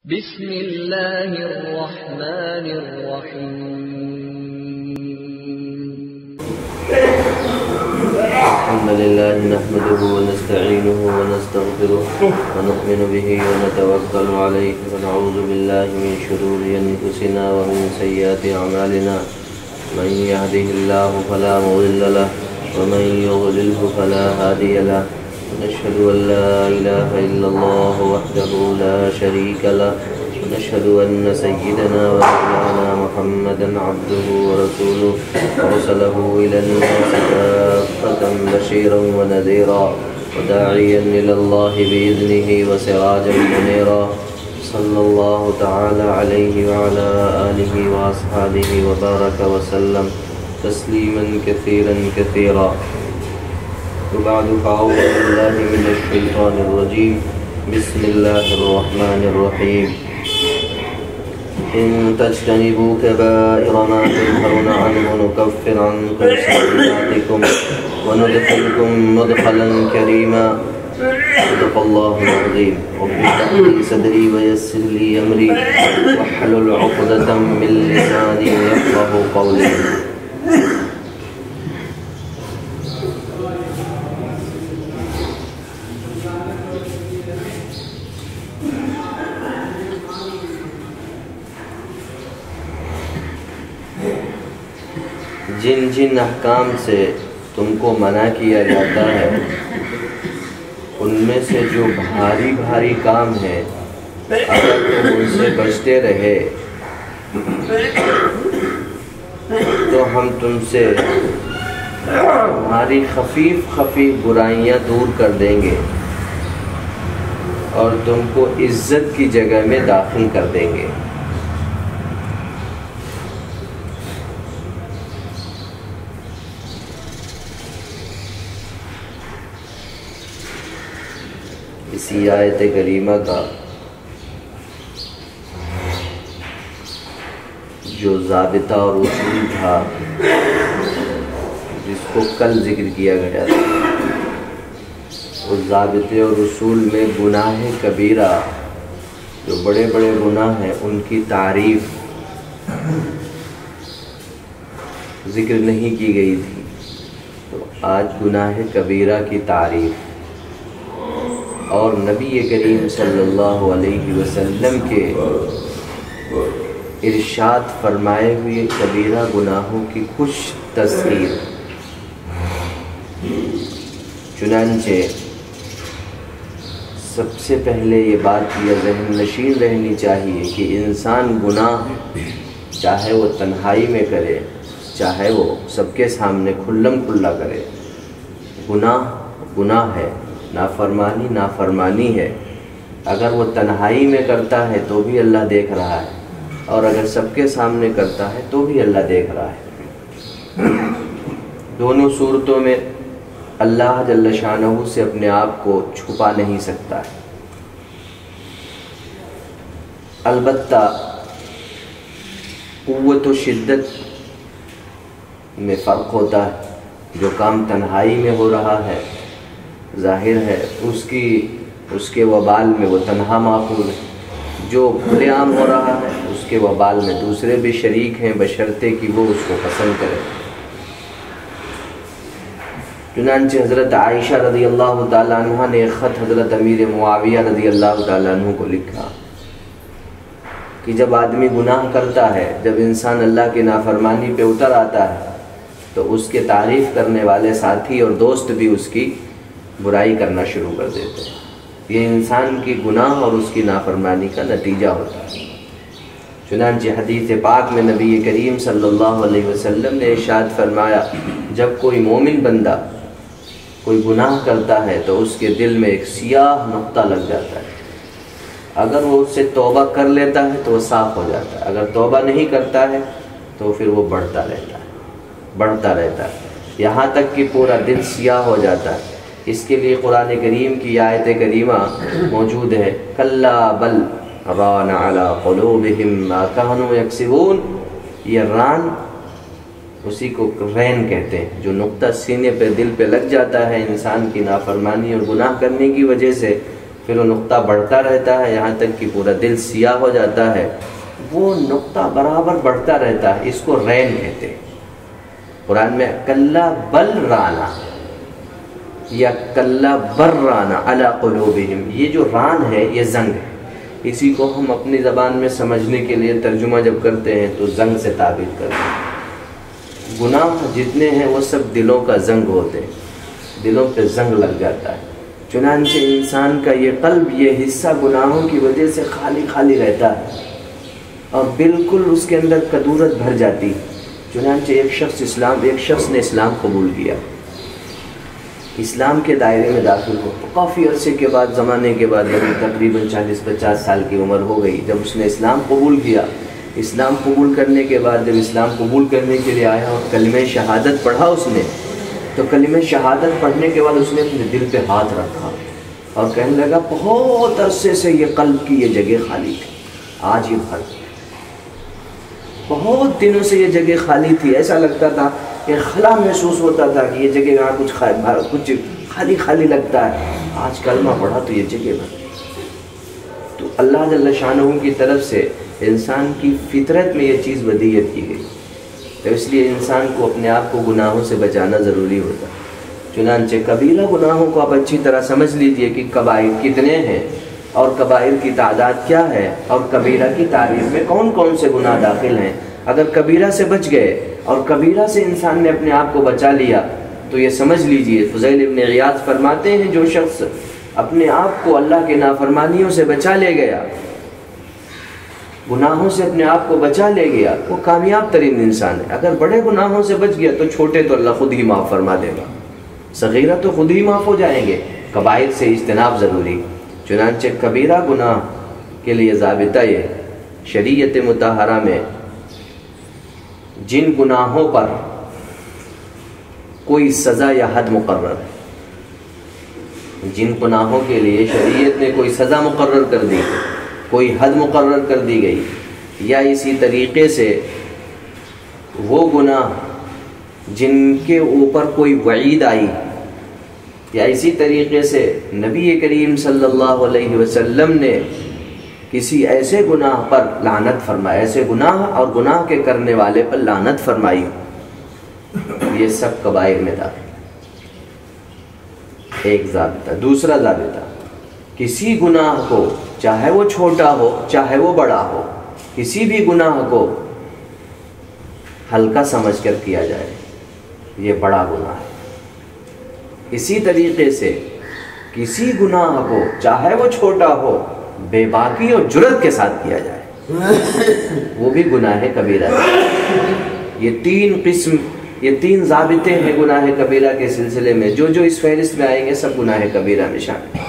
بسم الله الرحمن الرحيم. الحمد لله نحمده ونستعينه ونستغفره ونؤمن به ونتوكل عليه ونعوذ بالله من شرور أنفسنا ومن سيئات أعمالنا من يهده الله فلا مضل له ومن يضلله فلا هادي له ونشهد أن لا إله إلا الله وحده لا شريك له ونشهد أن سيدنا ومولانا محمدا عبده ورسوله أرسله إلى الناس كافة بشيرا ونذيرا وداعيا إلى الله بإذنه وسراجا منيرا صلى الله تعالى عليه وعلى آله وأصحابه وبارك وسلم تسليما كثيرا كثيرا. وبعد فأعوذ بالله من الشيطان الرجيم. بسم الله الرحمن الرحيم. إن تجتنبوا كبائر ما تنهون عنه نكفر عنكم سيئاتكم وندخلكم مدخلا كريما. صدق الله العظيم. رب اشرح لي صدري ويسر لي أمري واحلل عقدة من لساني يفقهوا قولي. جن جن احکام سے تم کو منع کیا جاتا ہے ان میں سے جو بھاری بھاری کام ہے اگر تم ان سے بچتے رہے تو ہم تم سے ہماری خفیف خفیف برائیاں دور کر دیں گے اور تم کو عزت کی جگہ میں داخل کر دیں گے. اسی آیت کریمہ کا جو ضابطہ اور اصول تھا جس کو کل ذکر کیا گیا تھا، اس ضابطے اور اصول میں گناہ کبیرہ جو بڑے بڑے گناہ ہیں ان کی تعریف ذکر نہیں کی گئی تھی. تو آج گناہ کبیرہ کی تعریف اور نبی کریم صلی اللہ علیہ وسلم کے ارشاد فرمائے ہوئے کبیرہ گناہوں کی کچھ تذکیر. چنانچہ سب سے پہلے یہ بات یہ ذہن نشین رہنی چاہیے کہ انسان گناہ چاہے وہ تنہائی میں کرے چاہے وہ سب کے سامنے کھلم کھلا کرے، گناہ ہے، نافرمانی ہے. اگر وہ تنہائی میں کرتا ہے تو بھی اللہ دیکھ رہا ہے اور اگر سب کے سامنے کرتا ہے تو بھی اللہ دیکھ رہا ہے. دونوں صورتوں میں اللہ جل شانہ سے اپنے آپ کو چھپا نہیں سکتا ہے. البتہ قوت و شدت میں فرق ہوتا ہے. جو کام تنہائی میں ہو رہا ہے ظاہر ہے اس کے وبال میں وہ تنہا ماخوذ ہے. جو کھلے عام ہو رہا ہے اس کے وبال میں دوسرے بھی شریک ہیں بشرطے کہ وہ اس کو پسند کریں. چنانچہ حضرت عائشہ رضی اللہ تعالیٰ عنہ نے ایک خط حضرت امیر معاویہ رضی اللہ تعالیٰ عنہ کو لکھا کہ جب آدمی گناہ کرتا ہے، جب انسان اللہ کی نافرمانی پہ اتر آتا ہے تو اس کے تعریف کرنے والے ساتھی اور دوست بھی اس کی برائی کرنا شروع کر دیتے ہیں. یہ انسان کی گناہ اور اس کی نافرمانی کا نتیجہ ہوتا ہے. چنانچہ حدیث پاک میں نبی کریم صلی اللہ علیہ وسلم نے ارشاد فرمایا، جب کوئی مومن بندہ کوئی گناہ کرتا ہے تو اس کے دل میں ایک سیاہ نقطہ لگ جاتا ہے. اگر وہ اس سے توبہ کر لیتا ہے تو وہ صاف ہو جاتا ہے، اگر توبہ نہیں کرتا ہے تو پھر وہ بڑھتا رہتا ہے یہاں تک کہ پورا دل سیاہ ہو جاتا ہے. اس کے لیے قرآن کریم کی آیت کریمہ موجود ہے، کلا بل ران علی قلوبہم ما کانوا یکسبون. یہ ران اسی کو رین کہتے ہیں، جو نقطہ سینے پہ دل پہ لگ جاتا ہے انسان کی نافرمانی اور گناہ کرنے کی وجہ سے، پھر وہ نقطہ بڑھتا رہتا ہے یہاں تک کہ پورا دل سیاہ ہو جاتا ہے، وہ نقطہ برابر بڑھتا رہتا ہے، اس کو رین کہتے ہیں۔ قرآن میں کلا بل رانا یا کلا برانا علی قلوبہم، یہ جو ران ہے یہ زنگ ہے، اسی کو ہم اپنی زبان میں سمجھنے کے لیے ترجمہ جب کرتے ہیں تو زنگ سے تعبیر کرتے ہیں۔ گناہ جتنے ہیں وہ سب دلوں کا زنگ ہوتے ہیں، دلوں پہ زنگ لگ جاتا ہے، چنانچہ انسان کا یہ قلب، یہ حصہ گناہوں کی وجہ سے خالی خالی رہتا ہے اور بالکل اس کے اندر کدورت بھر جاتی۔ چنانچہ ایک شخص نے اسلام قبول کیا، اسلام کے دائرے میں داخل ہو، تو کافی عرصے کے بعد، زمانے کے بعد، تقریباً 40-50 سال کی عمر ہو گئی جب اس نے اسلام قبول کیا۔ اسلام قبول کرنے کے بعد جب اسلام قبول کرنے کے لیے آیا اور کلمہ شہادت پڑھا اس نے، تو کلمہ شہادت پڑھنے کے بعد اس نے اپنے دل پہ ہاتھ رکھا اور کہنے لگا بہت عرصے سے یہ قلب کی یہ جگہ خالی تھی، آج یہ بھر گئی۔ بہت دنوں سے یہ جگہ خالی تھی، ایسا لگتا تھا کہ خلا محسوس ہوتا تھا کہ یہ جگہ یہاں کچھ خالی خالی لگتا ہے، آج کلمہ پڑھا تو یہ جگہ بھر گئی۔ تو اللہ جل شانہ کی طرف سے انسان کی فطرت میں یہ چیز ودیعت کی گئی، تو اس لیے انسان کو اپنے آپ کو گناہوں سے بچانا ضروری ہوتا ہے۔ چنانچہ کبیرہ گناہوں کو آپ اچھی طرح سمجھ لیجئے کہ کبائر کتنے ہیں اور کبائر کی تعداد کیا ہے اور کبیرہ کی تعریف میں کون کون سے گناہ داخل ہیں۔ اگر کبیرہ سے بچ گئے اور کبیرہ سے انسان نے اپنے آپ کو بچا لیا تو یہ سمجھ لیجئے، فضیل ابن عیاض فرماتے ہیں جو شخص اپنے آپ کو اللہ کے نافرمانیوں سے بچا لے گیا، گناہوں سے اپنے آپ کو بچا لے گیا، وہ کامیاب ترین انسان ہے۔ اگر بڑے گناہوں سے بچ گیا تو چھوٹے تو اللہ خود ہی معاف فرما دے گا، صغیرہ تو خود ہی معاف ہو جائیں گے۔ کبائر سے اجتناب ضروری۔ چنانچہ کبیرہ گناہ کے لیے ضابطہ یہ شریعت مطہرہ میں جن گناہوں پر کوئی سزا یا حد مقرر ہے، جن گناہوں کے لیے شریعت نے کوئی سزا مقرر کر دی، کوئی حد مقرر کر دی گئی، یا اسی طریقے سے وہ گناہ جن کے اوپر کوئی وعید آئی، یا اسی طریقے سے نبی کریم صلی اللہ علیہ وسلم نے کسی ایسے گناہ پر لعنت فرمائی، ایسے گناہ اور گناہ کے کرنے والے پر لعنت فرمائی، یہ سب کبائر میں داخل۔ ایک ضابطہ۔ دوسرا ضابطہ، کسی گناہ کو چاہے وہ چھوٹا ہو چاہے وہ بڑا ہو، کسی بھی گناہ کو ہلکا سمجھ کر کیا جائے، یہ بڑا گناہ ہے۔ اسی طریقے سے کسی گناہ کو چاہے وہ چھوٹا ہو بے باکی اور جرت کے ساتھ کیا جائے، وہ بھی گناہ کبیرہ ہے۔ یہ تین ضابطے ہیں گناہ کبیرہ کے سلسلے میں، جو اس فہرست میں آئیں گے سب گناہ کبیرہ میں شامل ہیں۔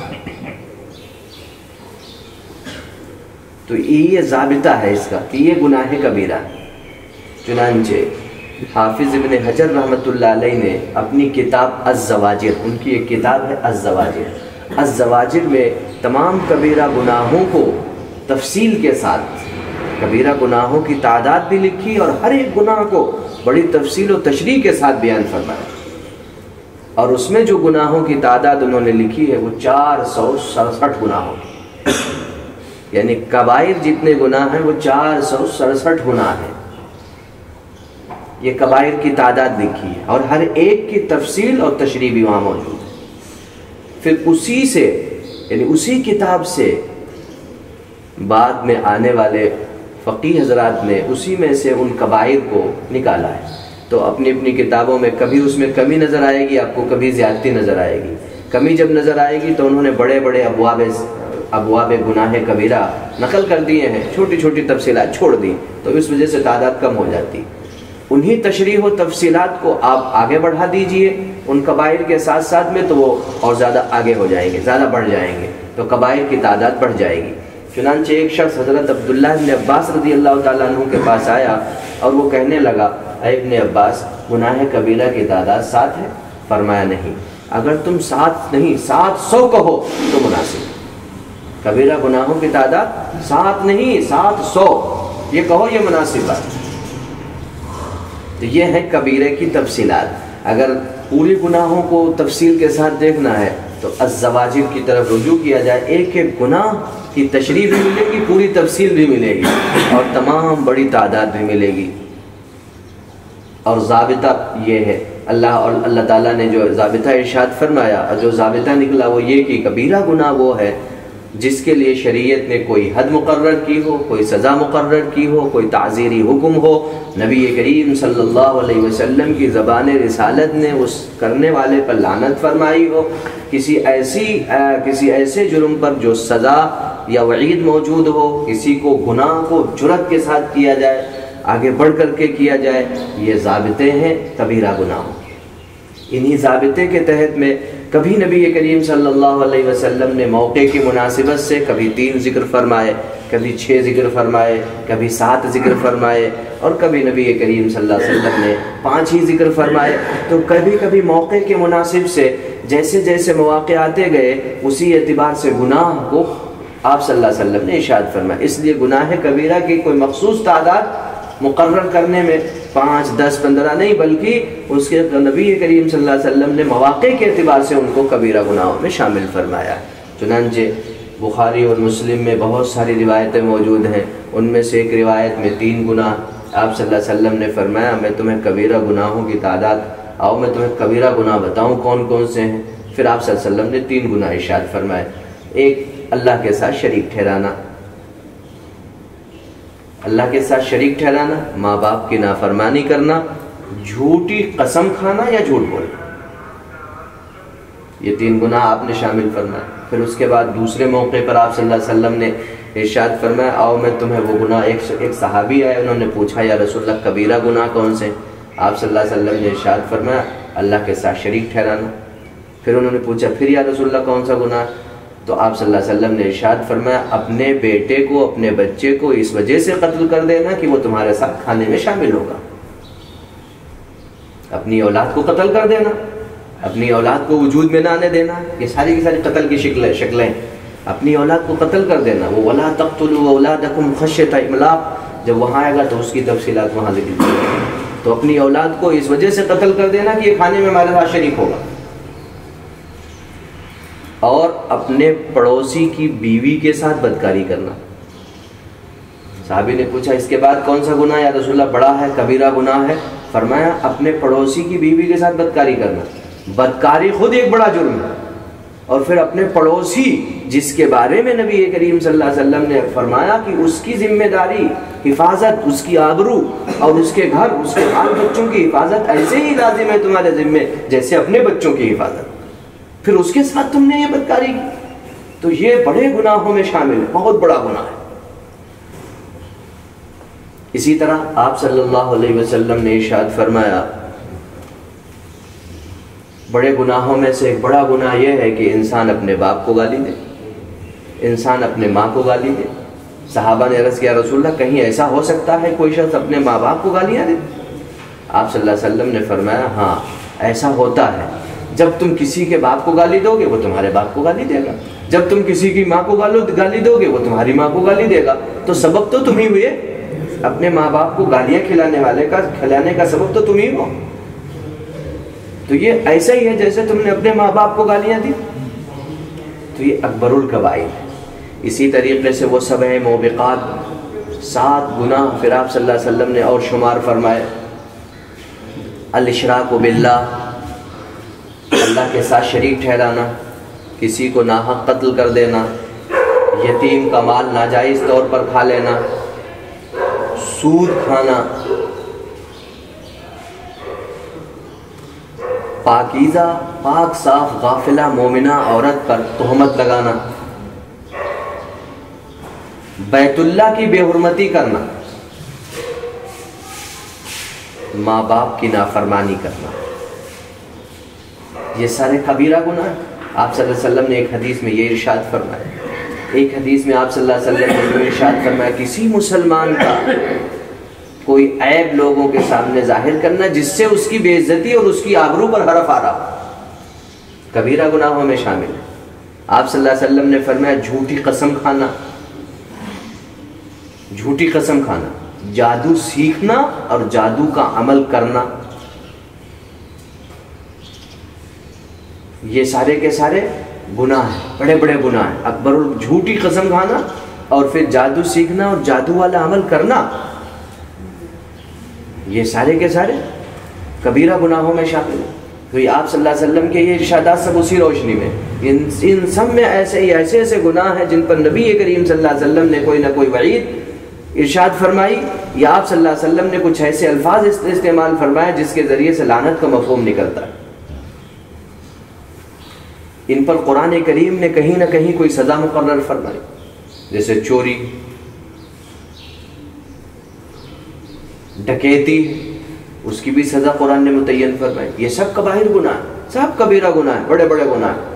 تو یہ ضابطہ ہے اس کا کہ یہ گناہ کبیرہ ہے۔ چنانچہ حافظ ابن حجر رحمۃ اللہ علیہ نے اپنی کتاب الزواجر، ان کی ایک کتاب ہے الزواجر میں تمام کبیرہ گناہوں کو تفصیل کے ساتھ، کبیرہ گناہوں کی تعداد بھی لکھی اور ہر ایک گناہ کو بڑی تفصیل و تشریح کے ساتھ بیان فرمایا، اور اس میں جو گناہوں کی تعداد انہوں نے لکھی ہے وہ 467 گناہوں کی، یعنی کبائر جتنے گناہ ہیں وہ 467 گناہ ہیں، یہ کبائر کی تعداد لکھی ہے اور ہر ایک کی تفصیل اور تشریح بھی وہاں موجود ہے۔ پھر اسی سے یعنی اسی کتاب سے بعد میں آنے والے فقیہ حضرات نے اسی میں سے ان کبائر کو نکالا ہے، تو اپنی اپنی کتابوں میں کبھی اس میں کمی نظر آئے گی آپ کو، کبھی زیادتی نظر آئے گی۔ کمی جب نظر آئے گی تو انہوں نے بڑے بڑے ابواب گناہ کبیرہ نقل کر دیے ہیں، چھوٹی چھوٹی تفصیلات چھوڑ دی، تو اس وجہ سے تعداد کم ہو جاتی۔ انہی تشریح و تفصیلات کو آپ آگے بڑھا دیجئے ان کبائر کے ساتھ ساتھ میں، تو وہ اور زیادہ آگے ہو جائیں گے، زیادہ بڑھ جائیں گے، تو کبائر کی تعداد بڑھ جائے گی۔ چنانچہ ایک شخص حضرت عبداللہ ابن عباس رضی اللہ تعالیٰ عنہ کے پاس آیا اور وہ کہنے لگا، اے ابن عباس، گناہ کبیرہ کی تعداد 7 ہے؟ فرمایا نہیں، اگر تم 7 نہیں 700 کہو تو مناسب، کبیرہ گناہوں کی تعداد 7 نہیں 700 یہ کہو، یہ مناسب بات۔ تو یہ ہے کبیرے کی تفصیلات۔ اگر پوری گناہوں کو تفصیل کے ساتھ دیکھنا ہے تو الزواجر کی طرف رجوع کیا جائے، ایک ایک گناہ کی تشریح بھی ملے گی، پوری تفصیل بھی ملے گی، اور تمام بڑی تعداد بھی ملے گی۔ اور ضابطہ یہ ہے، اللہ تعالیٰ نے جو ضابطہ ارشاد فرمایا، اور جو ضابطہ نکلا وہ یہ کہ کبیرہ گناہ وہ ہے جس کے لیے شریعت نے کوئی حد مقرر کی ہو، کوئی سزا مقرر کی ہو، کوئی تعزیری حکم ہو، نبی کریم صلی اللہ علیہ وسلم کی زبان رسالت نے اس کرنے والے پر لعنت فرمائی ہو، کسی ایسے جرم پر جو سزا یا وعید موجود ہو، کسی کو گناہ کو جرأت کے ساتھ کیا جائے، آگے بڑھ کر کے کیا جائے، یہ ضابطے ہیں کبیرہ گناہوں کے۔ انہی ضابطے کے تحت میں کبھی نبی کریم صلی اللہ علیہ وسلم نے موقع کی مناسبت سے کبھی 3 ذکر فرمائے، کبھی 6 ذکر فرمائے، کبھی 7 ذکر فرمائے، اور کبھی نبی کریم صلی اللہ علیہ وسلم نے 5 ہی ذکر فرمائے۔ تو کبھی کبھی موقع کے مناسب سے جیسے جیسے مواقع آتے گئے اسی اعتبار سے گناہ کو آپ صلی اللہ علیہ وسلم نے ارشاد فرمایا۔ اس لیے گناہ کبیرہ کی کوئی مخصوص تعداد مقرر کرنے میں 5، 10، 15 نہیں، بلکہ اس کے نبی کریم صلی اللہ علیہ وسلم نے مواقع کے اعتبار سے ان کو کبیرہ گناہوں میں شامل فرمایا۔ چنانچہ بخاری اور مسلم میں بہت ساری روایتیں موجود ہیں، ان میں سے ایک روایت میں 3 گناہ آپ صلی اللہ علیہ وسلم نے فرمایا، میں تمہیں کبیرہ گناہوں کی تعداد، آؤ میں تمہیں کبیرہ گناہ بتاؤں کون کون سے ہیں۔ پھر آپ صلی اللہ علیہ وسلم نے 3 گناہ ارشاد فرمائے۔ ایک، اللہ کے ساتھ شریک ٹھہرانا، اللہ کے ساتھ شریک ٹھہرانا، ماں باپ کی نافرمانی کرنا، جھوٹی قسم کھانا یا جھوٹ بولنا، یہ 3 گناہ آپ نے شامل فرمایا۔ پھر اس کے بعد دوسرے موقع پر آپ صلی اللہ علیہ وسلم نے ارشاد فرمایا، آؤ میں تمہیں وہ گناہ، ایک صحابی آئے، انہوں نے پوچھا یا رسول اللہ کبیرہ گناہ کون سے؟ آپ صلی اللہ علیہ وسلم نے ارشاد فرمایا اللہ کے ساتھ شریک ٹھہرانا۔ پھر انہوں نے پوچھا پھر یا رسول اللہ کون سا گناہ؟ تو آپ صلی اللہ علیہ وسلم نے ارشاد فرمایا اپنے بیٹے کو، اپنے بچے کو اس وجہ سے قتل کر دینا کہ وہ تمہارے ساتھ کھانے میں شامل ہوگا۔ اپنی اولاد کو قتل کر دینا، اپنی اولاد کو وجود میں نہ آنے دینا، یہ ساری کی ساری قتل کی شکلیں، اپنی اولاد کو قتل کر دینا۔ وہ وَلَا تَقْتُلُوا أَوْلَادَكُمْ خَشْيَةَ إِمْلَاقٍ، جب وہاں آئے گا تو اس کی تفصیلات وہاں ذکر کی جائیں گی۔ تو اپنی اولاد کو اس وجہ سے قتل کر دینا کہ یہ کھانے میں ہمارے ساتھ شریک ہوگا۔ اور اپنے پڑوسی کی بیوی کے ساتھ بدکاری کرنا۔ صحابی نے پوچھا اس کے بعد کون سا گناہ یا رسول اللہ؟ بڑا ہے، کبیرہ گناہ ہے؟ فرمایا اپنے پڑوسی کی بیوی کے ساتھ بدکاری کرنا۔ بدکاری خود ایک بڑا جرم ہے، اور پھر اپنے پڑوسی جس کے بارے میں نبی کریم صلی اللہ علیہ وسلم نے فرمایا کہ اس کی ذمہ داری حفاظت، اس کی آبرو اور اس کے گھر، اس کے بال بچوں کی حفاظت ایسے ہی لازم ہے تمہارے ذمہ جیسے اپنے بچوں کی حفاظت، پھر اس کے ساتھ تم نے یہ بدکاری کی، تو یہ بڑے گناہوں میں شامل ہے، بہت بڑا گناہ ہے۔ اسی طرح آپ صلی اللہ علیہ وسلم نے ارشاد فرمایا بڑے گناہوں میں سے ایک بڑا گناہ یہ ہے کہ انسان اپنے باپ کو گالی دے، انسان اپنے ماں کو گالی دے۔ صحابہ نے عرض کیا رسول اللہ کہیں ایسا ہو سکتا ہے کوئی شخص اپنے ماں باپ کو گالیاں دے؟ آپ صلی اللہ علیہ وسلم نے فرمایا ہاں ایسا ہوتا ہے، جب تم کسی کے باپ کو گالی دو گے وہ تمہارے باپ کو گالی دے گا، جب تم کسی کی ماں کو گالی دو گے وہ تمہاری ماں کو گالی دے گا، تو سبب تو تم ہی ہوئے، اپنے ماں باپ کو گالیاں کھلانے کا سبب تو تم ہی ہو۔ تو یہ ایسا ہی ہے جیسے تم نے اپنے ماں باپ کو گالیاں دی، تو یہ اکبر الکبائر ہے۔ اسی طریقے سے وہ 7 موبقات، 7 گناہ پھر آپ صلی اللہ علیہ وسلم نے اور شمار فرمائے۔ الاشراک باللہ، اللہ کے ساتھ شریک ٹھہرانا، کسی کو ناحق قتل کر دینا، یتیم کا مال ناجائز طور پر کھا لینا، سود کھانا، پاکیزہ پاک صاف غافلہ مومنہ عورت پر تہمت لگانا، بیت اللہ کی بے حرمتی کرنا، ماں باپ کی نافرمانی کرنا، یہ سارے کبیرہ گناہ۔ آپ صلی اللہ علیہ وسلم نے ایک حدیث میں یہ ارشاد فرمایا، ایک حدیث میں آپ صلی اللہ علیہ وسلم نے ارشاد فرمایا کسی مسلمان کا کوئی عیب لوگوں کے سامنے ظاہر کرنا جس سے اس کی بے عزتی اور اس کی آبرو پر حرف آ رہا، کبیرہ گناہوں میں شامل ہے۔ آپ صلی اللہ علیہ وسلم نے فرمایا جھوٹی قسم کھانا، جھوٹی قسم کھانا، جادو سیکھنا اور جادو کا عمل کرنا، یہ سارے کے سارے گناہ ہے، بڑے بڑے گناہ ہیں، اکبر جھوٹی قسم کھانا اور پھر جادو سیکھنا اور جادو والا عمل کرنا، یہ سارے کے سارے کبیرہ گناہوں میں شامل ہیں۔ تو یہ آپ صلی اللہ علیہ وسلم کے یہ ارشادات سب اسی روشنی میں، ان سب میں ایسے گناہ ہیں جن پر نبی کریم صلی اللہ علیہ وسلم نے کوئی نہ کوئی وعید ارشاد فرمائی، یا آپ صلی اللہ علیہ وسلم نے کچھ ایسے الفاظ استعمال فرمائے جس کے ذریعے سے لعنت کا مفہوم نکلتا ہے۔ ان پر قرآن کریم نے کہیں نہ کہیں کوئی سزا مقرر فرمائی، جیسے چوری، ڈکیتی، اس کی بھی سزا قرآن نے متعین فرمائی۔ یہ سب کبائر گناہ ہیں، سب کبیرہ گناہ ہیں، بڑے بڑے گناہ ہیں۔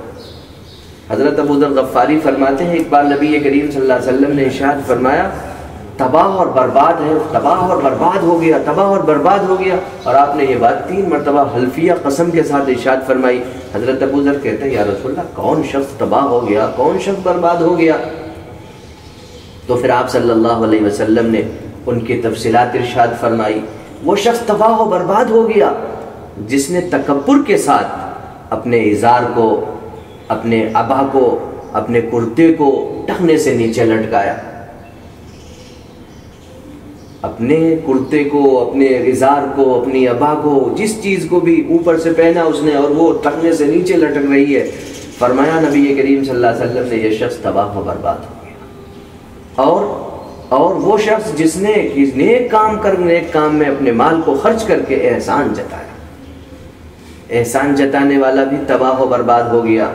حضرت ابو ذر غفاری فرماتے ہیں ایک بار نبی کریم صلی اللہ علیہ وسلم نے ارشاد فرمایا تباہ اور برباد ہے، تباہ اور برباد ہو گیا، تباہ اور برباد ہو گیا، اور آپ نے یہ بات 3 مرتبہ حلفیہ قسم کے ساتھ ارشاد فرمائی۔ حضرت ابو ذر کہتے ہیں یا رسول اللہ کون شخص تباہ ہو گیا، کون شخص برباد ہو گیا؟ تو پھر آپ صلی اللہ علیہ وسلم نے ان کی تفصیلات ارشاد فرمائی، وہ شخص تباہ و برباد ہو گیا جس نے تکبر کے ساتھ اپنے ازار کو، اپنے ابا کو، اپنے کرتے کو ٹخنے سے نیچے لٹکایا، اپنے کرتے کو، اپنے ازار کو، اپنی ابا کو، جس چیز کو بھی اوپر سے پہنا اس نے اور وہ ٹخنے سے نیچے لٹک رہی ہے، فرمایا نبی کریم صلی اللہ علیہ وسلم نے یہ شخص تباہ و برباد ہو گیا۔ اور وہ شخص جس نے نیک کام میں اپنے مال کو خرچ کر کے احسان جتایا، احسان جتانے والا بھی تباہ و برباد ہو گیا۔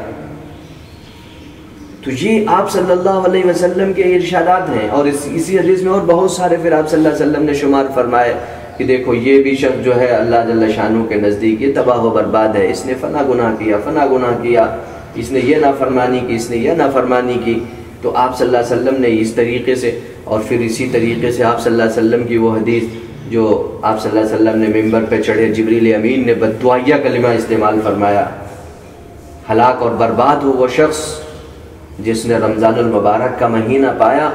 تو یہ آپ صلی اللہ علیہ وسلم کے ارشادات ہیں، اور اسی حدیث میں اور بہت سارے پھر آپ صلی اللہ علیہ وسلم نے شمار فرمائے کہ دیکھو یہ بھی شخص جو ہے اللہ جل شانہ کے نزدیک یہ تباہ و برباد ہے، اس نے فلاں گناہ کیا، فلاں گناہ کیا، اس نے یہ نافرمانی کی، اس نے یہ نافرمانی کی۔ تو آپ صلی اللہ علیہ وسلم نے اس طریقے سے، اور پھر اسی طریقے سے آپ صلی اللہ علیہ وسلم کی وہ حدیث جو آپ صلی اللہ علیہ وسلم نے ممبر پہ چڑھے جبریل امین نے بددعائیہ کلمہ استعمال فرمایا، ہلاک اور برباد ہو وہ شخص جس نے رمضان المبارک کا مہینہ پایا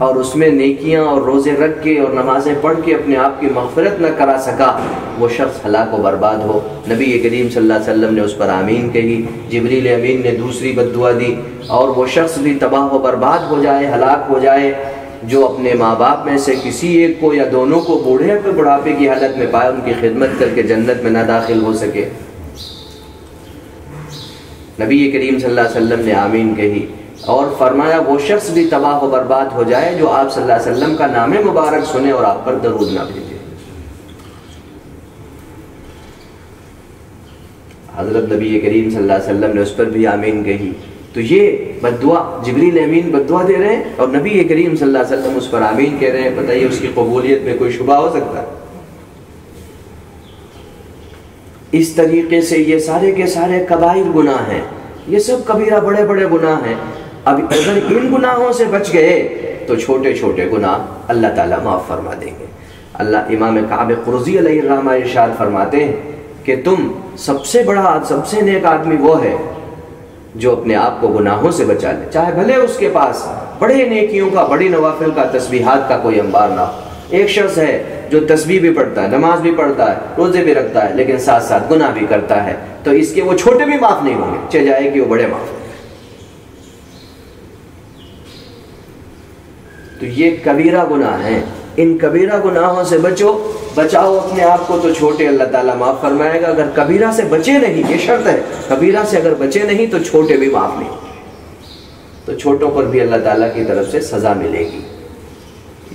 اور اس میں نیکیاں اور روزے رکھ کے اور نمازیں پڑھ کے اپنے آپ کی مغفرت نہ کرا سکا، وہ شخص ہلاک و برباد ہو۔ نبی کریم صلی اللہ علیہ وسلم نے اس پر آمین کہی، جبریل امین نے دوسری بددعا دی، اور وہ شخص بھی تباہ و برباد ہو جائے، ہلاک ہو جائے جو اپنے ماں باپ میں سے کسی ایک کو یا دونوں کو بڑھاپے کی حالت میں پائے، ان کی خدمت کر کے جنت میں نہ داخل ہو سکے۔ نبی کریم صلی اللہ علیہ وسلم نے آمین کہی اور فرمایا وہ شخص بھی تباہ و برباد ہو جائے جو آپ صلی اللہ علیہ وسلم کا نام مبارک سنے اور آپ پر درود نہ بھیجے۔ حضرت نبی کریم صلی اللہ علیہ وسلم نے اس پر بھی آمین کہی۔ تو یہ بددعا جبریل امین بددعا دے رہے ہیں اور نبی کریم صلی اللہ علیہ وسلم اس پر آمین کہہ رہے ہیں، بتائیے اس کی قبولیت میں کوئی شبہ ہو سکتا ہے؟ اس طریقے سے یہ سارے کے سارے کبائر گناہ ہیں، یہ سب کبیرہ بڑے بڑے گناہ ہیں۔ اب اگر ان گناہوں سے بچ گئے تو چھوٹے چھوٹے گناہ اللہ تعالیٰ معاف فرما دیں گے۔ اللہ امام کعب قرظی علیہ الرحمہ ارشاد فرماتے ہیں کہ تم سب سے بڑا، سب سے نیک آدمی وہ ہے جو اپنے آپ کو گناہوں سے بچا لے، چاہے بھلے اس کے پاس بڑے نیکیوں کا، بڑی نوافل کا، تسبیحات کا کوئی انبار نہ ہو۔ ایک شخص ہے جو تسبیح بھی پڑھتا ہے، نماز بھی پڑھتا ہے، روزے بھی رکھتا ہے، لیکن ساتھ ساتھ گناہ بھی کرتا ہے، تو اس کے وہ چھوٹے بھی معاف نہیں ہوں گے، چہ جائے کہ وہ بڑے معاف ہوں گے۔ تو یہ کبیرہ گناہ ہیں، ان کبیرہ گناہوں سے بچاؤ اپنے آپ کو، تو چھوٹے اللہ تعالیٰ معاف فرمائے گا۔ اگر کبیرہ سے بچے نہیں، یہ شرط ہے، کبیرہ سے اگر بچے نہیں تو چھوٹے بھی معاف نہیں، تو چھوٹوں پر بھی اللہ تعالیٰ کی طرف سے سزا ملے گی۔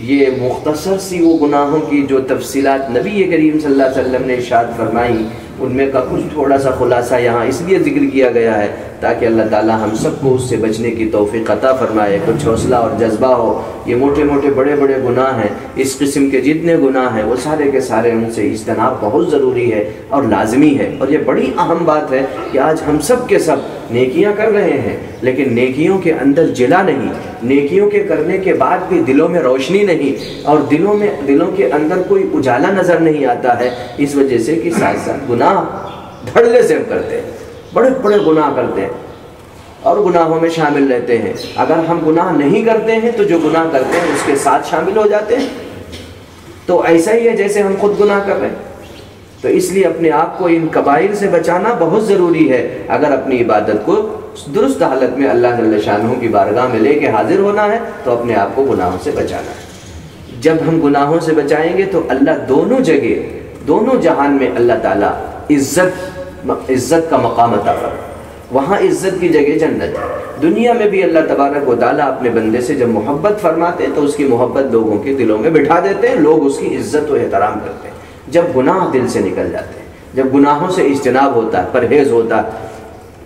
یہ مختصر سی وہ گناہوں کی جو تفصیلات نبی کریم صلی اللہ علیہ وسلم نے ارشاد فرمائی، ان میں کا کچھ تھوڑا سا خلاصہ یہاں اس لیے ذکر کیا گیا ہے تاکہ اللہ تعالیٰ ہم سب کو اس سے بچنے کی توفیق عطا فرمائے، کچھ حوصلہ اور جذبہ ہو۔ یہ موٹے موٹے بڑے بڑے گناہ ہیں، اس قسم کے جتنے گناہ ہیں وہ سارے کے سارے ان سے اجتناب بہت ضروری ہے اور لازمی ہے۔ اور یہ بڑی اہم بات ہے کہ آج ہم سب کے سب نیکیاں کر رہے ہیں، لیکن نیکیوں کے اندر جلا نہیں، نیکیوں کے کرنے کے بعد بھی دلوں میں روشنی نہیں، اور دلوں کے اندر کوئی اجالا نظر نہیں آتا ہے، اس وجہ سے کہ ساتھ ساتھ گناہ دھڑلے سے ہم کرتے ہیں، بڑے بڑے گناہ کرتے ہیں اور گناہوں میں شامل رہتے ہیں۔ اگر ہم گناہ نہیں کرتے ہیں تو جو گناہ کرتے ہیں اس کے ساتھ شامل ہو جاتے ہیں، تو ایسا ہی ہے جیسے ہم خود گناہ کر رہے ہیں۔ تو اس لیے اپنے آپ کو ان کبائر سے بچانا بہت ضروری ہے اگر اپنی عبادت کو درست حالت میں اللہ جل شانہ کی بارگاہ میں لے کے حاضر ہونا ہے تو اپنے آپ کو گناہوں سے بچانا ہے۔ جب ہم گناہوں سے بچائیں گے تو اللہ دونوں جگہ دونوں جہان میں اللہ تعالیٰ عزت کا مقام عطا فرمائے۔ وہاں عزت کی جگہ جنت ہے، دنیا میں بھی اللہ تبارک و تعالیٰ اپنے بندے سے جب محبت فرماتے ہیں تو اس کی محبت لوگوں کے دلوں میں بٹھا دیتے ہیں، لوگ اس کی عزت و احترام کرتے ہیں۔ جب گناہ دل سے نکل جاتے ہیں، جب گناہوں سے اجتناب ہوتا ہے، پرہیز ہوتا ہے،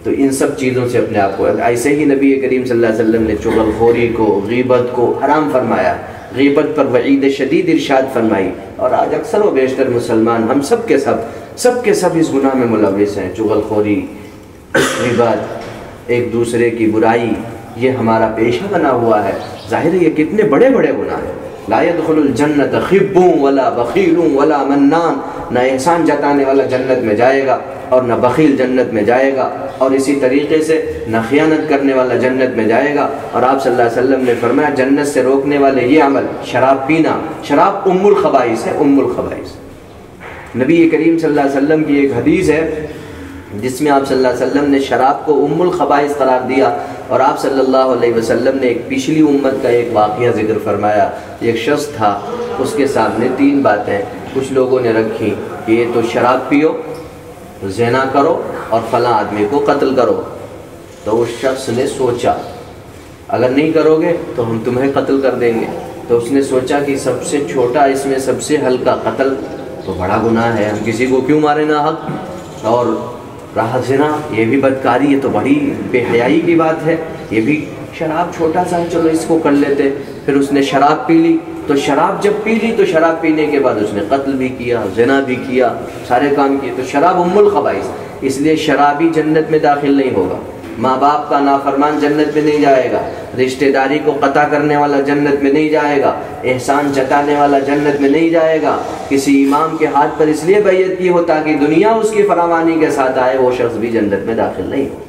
تو ان سب چیزوں سے اپنے آپ کو، ایسے ہی نبی کریم صلی اللہ علیہ وسلم نے چغل خوری کو، غیبت کو حرام فرمایا، غیبت پر وعید شدید ارشاد فرمائی، اور آج اکثر و بیشتر مسلمان ہم سب کے سب اس گناہ میں ملوث ہیں۔ چغل خوری، غیبت، ایک دوسرے کی برائی، یہ ہمارا پیشہ بنا ہوا ہے۔ ظاہر ہے یہ کتنے بڑے بڑے گناہ ہیں۔ لا يدخل الجنت خب ولا بخیل ولا منان، نہ احسان جتانے والا جنت میں جائے گا اور نہ بخیل جنت میں جائے گا، اور اسی طریقے سے نہ خیانت کرنے والا جنت میں جائے گا۔ اور آپ صلی اللہ علیہ وسلم نے فرمایا جنت سے روکنے والے یہ عمل، شراب پینا، شراب ام الخبائث ہے، ام الخبائث۔ نبی کریم صلی اللہ علیہ وسلم کی ایک حدیث ہے جس میں آپ صلی اللہ علیہ وسلم نے شراب کو ام الخبائث قرار دیا، اور آپ صلی اللہ علیہ وسلم نے ایک پچھلی امت کا ایک واقعہ ذکر فرمایا۔ ایک شخص تھا، اس کے سامنے تین باتیں کچھ لوگوں نے رکھی کہ یہ تو شراب پیو، زنا کرو اور فلاں آدمی کو قتل کرو۔ تو اس شخص نے سوچا اگر نہیں کرو گے تو ہم تمہیں قتل کر دیں گے۔ تو اس نے سوچا کہ سب سے چھوٹا، اس میں سب سے ہلکا، قتل تو بڑا گناہ ہے، ہم کسی کو کیوں مارے ناحق، اور رہا زنا، یہ بھی بدکاری، یہ تو بڑی بے حیائی کی بات ہے، یہ بھی شراب چھوٹا سا ہے، چلو اس کو کر لیتے۔ پھر اس نے شراب پی لی، تو شراب جب پی لی تو شراب پینے کے بعد اس نے قتل بھی کیا، زنا بھی کیا، سارے کام کیے۔ تو شراب ام الخبائث، اس لیے شرابی جنت میں داخل نہیں ہوگا، ماں باپ کا نافرمان جنت میں نہیں جائے گا، رشتہ داری کو قطع کرنے والا جنت میں نہیں جائے گا، احسان جتانے والا جنت میں نہیں جائے گا، کسی امام کے ہاتھ پر اس لیے بیعت کی ہو تاکہ دنیا اس کی فراوانی کے ساتھ آئے، وہ شخص بھی جنت میں داخل نہیں ہو۔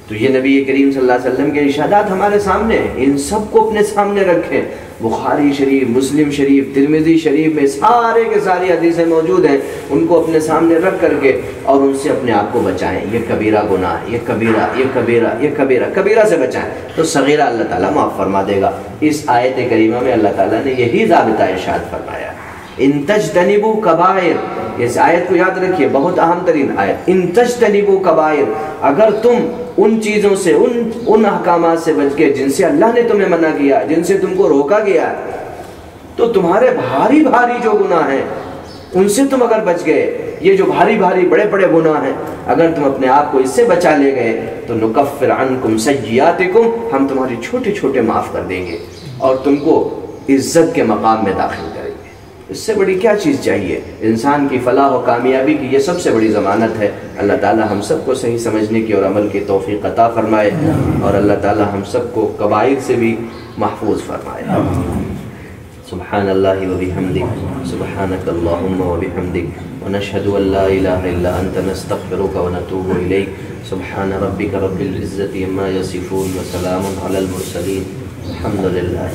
تو یہ نبی کریم صلی اللہ علیہ وسلم کے ارشادات ہمارے سامنے ہیں، ان سب کو اپنے سامنے رکھیں۔ بخاری شریف، مسلم شریف، ترمذی شریف میں سارے کے ساری حدیثیں موجود ہیں، ان کو اپنے سامنے رکھ کر کے اور ان سے اپنے آپ کو بچائیں۔ یہ کبیرہ گناہ ہے، یہ کبیرہ، یہ کبیرہ، یہ کبیرہ، کبیرہ سے بچائیں تو صغیرہ اللہ تعالیٰ معاف فرما دے گا۔ اس آیت کریمہ میں اللہ تعالیٰ نے یہی ضابطہ ارشاد فرمایا، ان تجتنبوا کبائر۔ اس آیت کو یاد رکھیے، بہت اہم ترین آیت، ان تجتنبوا کبائر، اگر تم ان چیزوں سے، ان احکامات سے بچ کے جن سے اللہ نے تمہیں منع کیا، جن سے تم کو روکا گیا، تو تمہارے بھاری بھاری جو گناہ ہیں ان سے تم اگر بچ گئے، یہ جو بھاری بھاری بڑے بڑے گناہ ہیں اگر تم اپنے آپ کو اس سے بچا لے گئے تو نکفر عنکم سیئاتکم، ہم تمہاری چھوٹے چھوٹے معاف کر دیں گے اور تم کو عزت کے مقام میں داخل کریں گے۔ اس سے بڑی کیا چیز چاہیے؟ انسان کی فلاح و کامیابی کی یہ سب سے بڑی ضمانت ہے۔ اللہ تعالی ہم سب کو صحیح سمجھنے کی اور عمل کی توفیق عطا فرمائے، اور اللہ تعالی ہم سب کو کبائر سے بھی محفوظ فرمائے۔ سبحان اللہ و بحمدک، سبحانک اللہم و بحمدک، ونشہد ان لا الہ الا انت، نستغفرک و نتوب الیک۔ سبحان ربک رب العزة عما یصفون، وسلام علی المرسلین، الحمد للہ۔